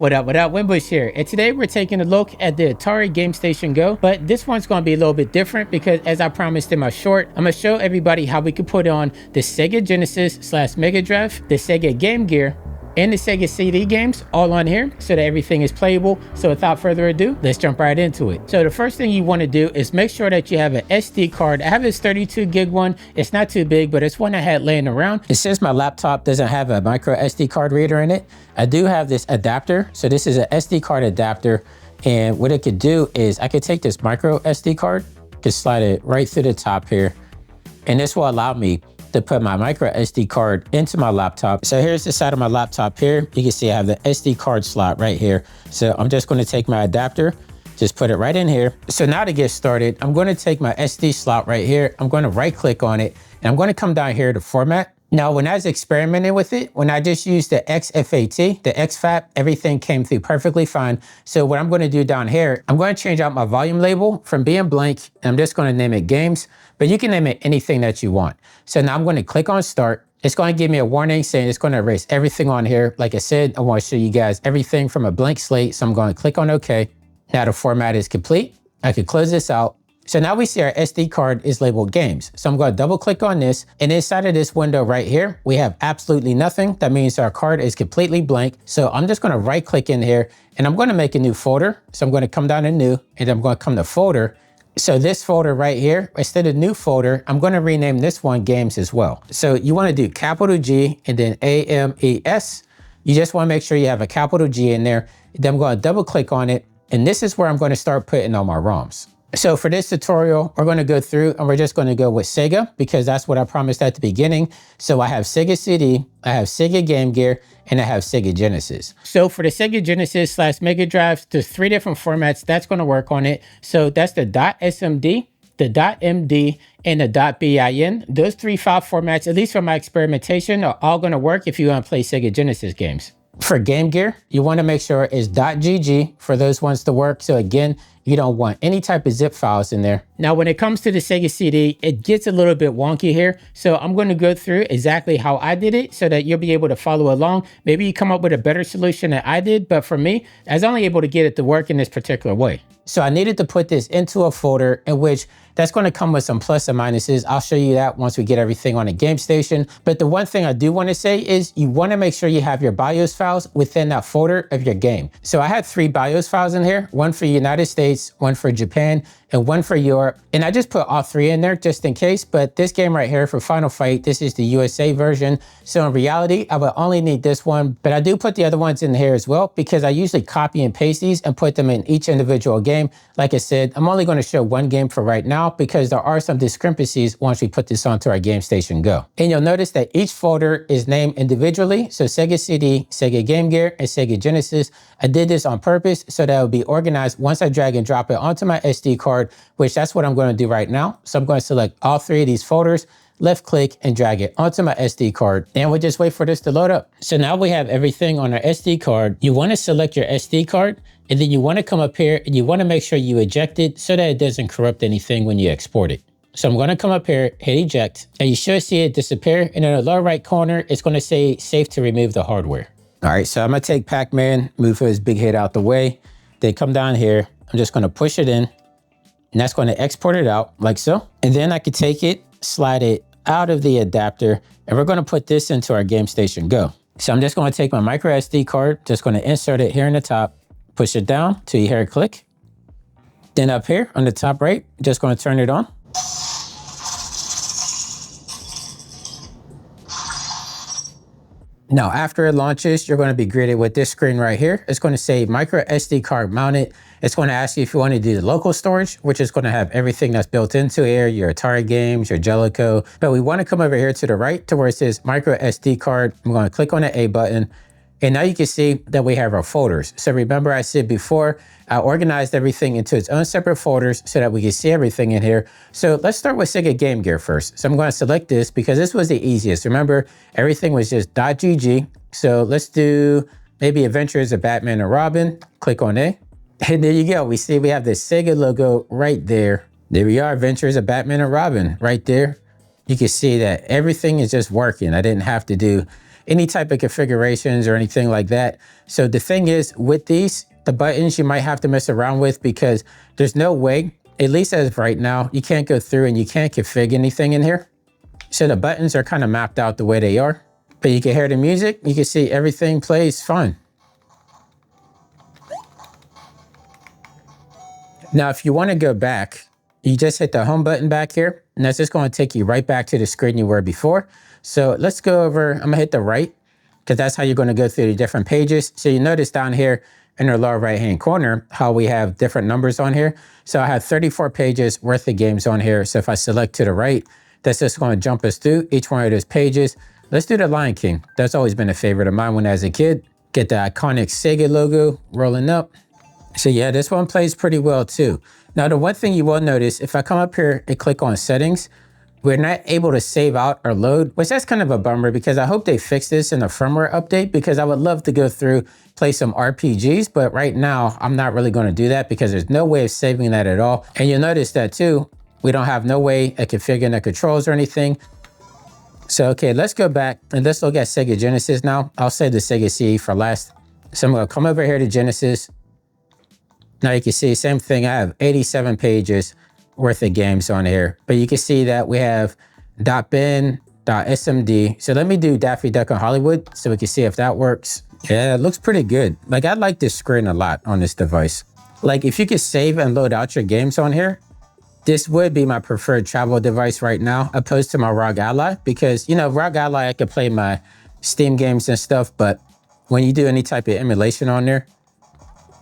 What up, Winbush here. And today we're taking a look at the Atari Gamestation GO, but this one's gonna be a little bit different because as I promised in my short, I'm gonna show everybody how we can put on the Sega Genesis / Mega Drive, the Sega Game Gear, and the Sega CD games all on here so that everything is playable. So without further ado, let's jump right into it. So the first thing you want to do is make sure that you have an SD card. I have this 32 gig one. It's not too big, but it's one I had laying around. And since my laptop doesn't have a micro SD card reader in it, I do have this adapter. So this is an SD card adapter. And what it could do is I could take this micro SD card, just slide it right through the top here. And this will allow me to put my micro SD card into my laptop. So here's the side of my laptop here. You can see I have the SD card slot right here. So I'm just going to take my adapter, just put it right in here. So now to get started, I'm going to take my SD slot right here. I'm going to right click on it and I'm going to come down here to format. Now, when I was experimenting with it, when I just used the XFAT, the XFAT, everything came through perfectly fine. So what I'm going to do down here, I'm going to change out my volume label from being blank. And I'm just going to name it games, but you can name it anything that you want. So now I'm going to click on start. It's going to give me a warning saying it's going to erase everything on here. Like I said, I want to show you guys everything from a blank slate. So I'm going to click on OK. Now the format is complete. I can close this out. So now we see our SD card is labeled games. So I'm going to double click on this, and inside of this window right here, we have absolutely nothing. That means our card is completely blank. So I'm just going to right click in here and I'm going to make a new folder. So I'm going to come down to new and I'm going to come to folder. So this folder right here, instead of new folder, I'm going to rename this one games as well. So you want to do capital G and then AMES. You just want to make sure you have a capital G in there. Then I'm going to double click on it. And this is where I'm going to start putting all my ROMs. So for this tutorial, we're going to go through and we're just going to go with Sega because that's what I promised at the beginning. So I have Sega CD, I have Sega Game Gear, and I have Sega Genesis. So for the Sega Genesis / Mega Drive, there's 3 different formats that's going to work on it. So that's the .SMD, the .MD, and the .BIN. Those 3 file formats, at least for my experimentation, are all going to work if you want to play Sega Genesis games. For Game Gear, you want to make sure it's .GG for those ones to work. So again, you don't want any type of zip files in there. Now, when it comes to the Sega CD, it gets a little bit wonky here. So I'm going to go through exactly how I did it so that you'll be able to follow along. Maybe you come up with a better solution than I did, but for me, I was only able to get it to work in this particular way. So I needed to put this into a folder in which that's going to come with some plus and minuses. I'll show you that once we get everything on a Gamestation. But the one thing I do want to say is you want to make sure you have your BIOS files within that folder of your game. So I had 3 BIOS files in here, one for United States, one for Japan, and one for Europe. And I just put all 3 in there just in case. But this game right here for Final Fight, this is the USA version. So in reality, I would only need this one, but I do put the other ones in here as well because I usually copy and paste these and put them in each individual game. Like I said, I'm only going to show one game for right now because there are some discrepancies once we put this onto our Gamestation GO. And you'll notice that each folder is named individually. So Sega CD, Sega Game Gear, and Sega Genesis. I did this on purpose so that it will be organized once I drag and drop it onto my SD card, which that's what I'm going to do right now. So I'm going to select all 3 of these folders, left click and drag it onto my SD card. And we'll just wait for this to load up. So now we have everything on our SD card. You want to select your SD card and then you want to come up here and you want to make sure you eject it so that it doesn't corrupt anything when you export it. So I'm going to come up here, hit eject, and you should see it disappear. And in the lower right corner, it's going to say safe to remove the hardware. All right, so I'm going to take Pac-Man, move his big head out the way. Then come down here. I'm just going to push it in. And that's going to export it out like so. And then I could take it, slide it out of the adapter, and we're going to put this into our Gamestation GO. So I'm just going to take my micro SD card, just going to insert it here in the top, push it down till you hear it click. Then up here on the top right, just going to turn it on. Now, after it launches, you're going to be greeted with this screen right here. It's going to say micro SD card mounted. It's going to ask you if you want to do the local storage, which is going to have everything that's built into here, your Atari games, your Jellico. But we want to come over here to the right to where it says micro SD card. I'm going to click on the A button. And now you can see that we have our folders. So remember I said before, I organized everything into its own separate folders so that we can see everything in here. So let's start with Sega Game Gear first. So I'm going to select this because this was the easiest. Remember, everything was just .gg. So let's do maybe Adventures of Batman and Robin. Click on A. And there you go. We see we have the Sega logo right there. There we are, Adventures of Batman and Robin right there. You can see that everything is just working. I didn't have to do any type of configurations or anything like that. So the thing is with these, the buttons you might have to mess around with because there's no way, at least as of right now, you can't go through and you can't configure anything in here. So the buttons are kind of mapped out the way they are, but you can hear the music. You can see everything plays fine. Now, if you want to go back, you just hit the home button back here, and that's just going to take you right back to the screen you were before. So let's go over, I'm gonna hit the right, because that's how you're going to go through the different pages. So you notice down here in the lower right-hand corner, how we have different numbers on here. So I have 34 pages worth of games on here. So if I select to the right, that's just going to jump us through each one of those pages. Let's do the Lion King. That's always been a favorite of mine when I was a kid. Get the iconic Sega logo rolling up. So yeah, this one plays pretty well too. Now, the one thing you will notice, if I come up here and click on settings, we're not able to save out or load, which that's kind of a bummer because I hope they fix this in the firmware update because I would love to go through, play some RPGs, but right now I'm not really going to do that because there's no way of saving that at all. And you'll notice that too, we don't have no way of configuring the controls or anything. So, okay, let's go back and let's look at Sega Genesis now. I'll save the Sega CD for last. So I'm going to come over here to Genesis. Now you can see same thing. I have 87 pages worth of games on here, but you can see that we have .bin, .smd. So let me do Daffy Duck in Hollywood so we can see if that works. Yeah, it looks pretty good. Like I like this screen a lot on this device. Like if you could save and load out your games on here, this would be my preferred travel device right now, opposed to my ROG Ally, because you know, ROG Ally, I could play my Steam games and stuff, but when you do any type of emulation on there,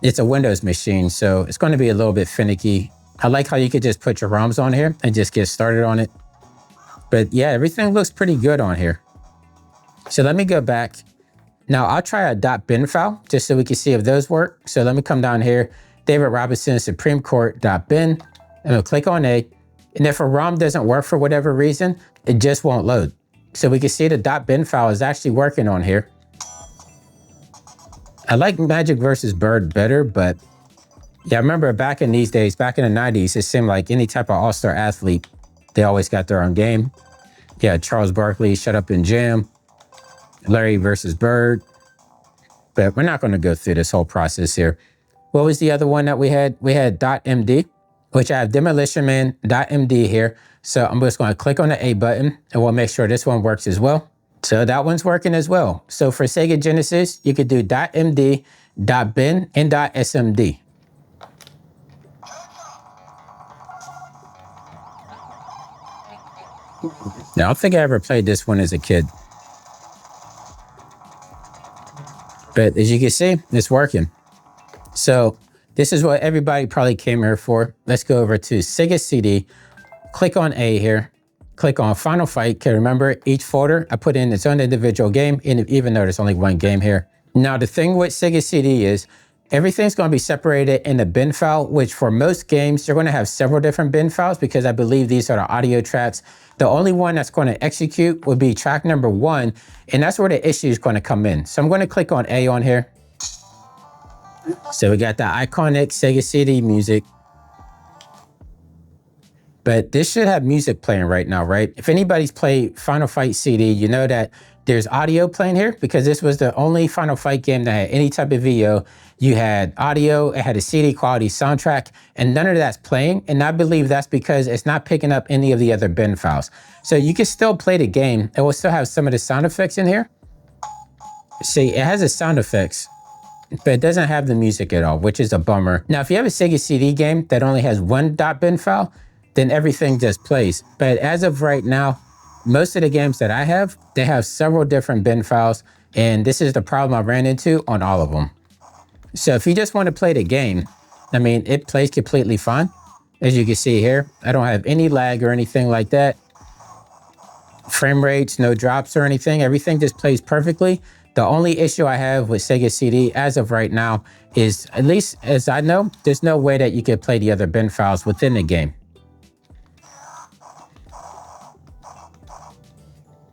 it's a Windows machine, so it's going to be a little bit finicky. I like how you could just put your ROMs on here and just get started on it. But yeah, everything looks pretty good on here. So let me go back. Now I'll try a .bin file just so we can see if those work. So let me come down here, David Robinson Supreme Court .bin, and I'll click on A. And if a ROM doesn't work for whatever reason, it just won't load. So we can see the .bin file is actually working on here. I like Magic vs. Bird better, but yeah, I remember back in these days, back in the 90s, it seemed like any type of all-star athlete, they always got their own game. Yeah, Charles Barkley, Shut Up and Jam, Larry versus Bird. But we're not going to go through this whole process here. What was the other one that we had? We had .md, which I have Demolition Man .md here. So I'm just going to click on the A button and we'll make sure this one works as well. So that one's working as well. So for Sega Genesis, you could do .md, .bin, and .smd. Now, I don't think I ever played this one as a kid. But as you can see, it's working. So this is what everybody probably came here for. Let's go over to Sega CD, click on A here. Click on Final Fight. Okay, remember each folder, I put in its own individual game, and even though there's only one game here. Now, the thing with Sega CD is everything's going to be separated in a bin file, which for most games, you're going to have several different bin files because I believe these are the audio tracks. The only one that's going to execute would be track number 1, and that's where the issue is going to come in. So I'm going to click on A on here. So we got the iconic Sega CD music. But this should have music playing right now, right? If anybody's played Final Fight CD, you know that there's audio playing here because this was the only Final Fight game that had any type of video. You had audio, it had a CD quality soundtrack, and none of that's playing. And I believe that's because it's not picking up any of the other bin files. So you can still play the game. It will still have some of the sound effects in here. See, it has the sound effects, but it doesn't have the music at all, which is a bummer. Now, if you have a Sega CD game that only has one .bin file, then everything just plays. But as of right now, most of the games that I have, they have several different bin files, and this is the problem I ran into on all of them. So if you just want to play the game, I mean, it plays completely fine. As you can see here, I don't have any lag or anything like that. Frame rates, no drops or anything. Everything just plays perfectly. The only issue I have with Sega CD as of right now is, at least as I know, there's no way that you could play the other bin files within the game.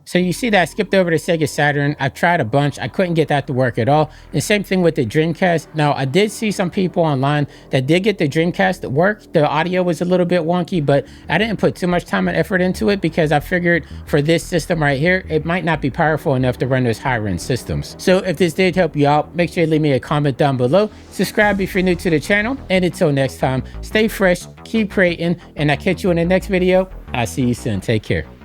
So you see that I skipped over the Sega Saturn. I've tried a bunch. I couldn't get that to work at all. And same thing with the Dreamcast. Now, I did see some people online that did get the Dreamcast to work. The audio was a little bit wonky, but I didn't put too much time and effort into it because I figured for this system right here, it might not be powerful enough to run those higher end systems. So if this did help you out, make sure you leave me a comment down below. Subscribe if you're new to the channel. And until next time, stay fresh, keep creating, and I'll catch you in the next video. I'll see you soon. Take care.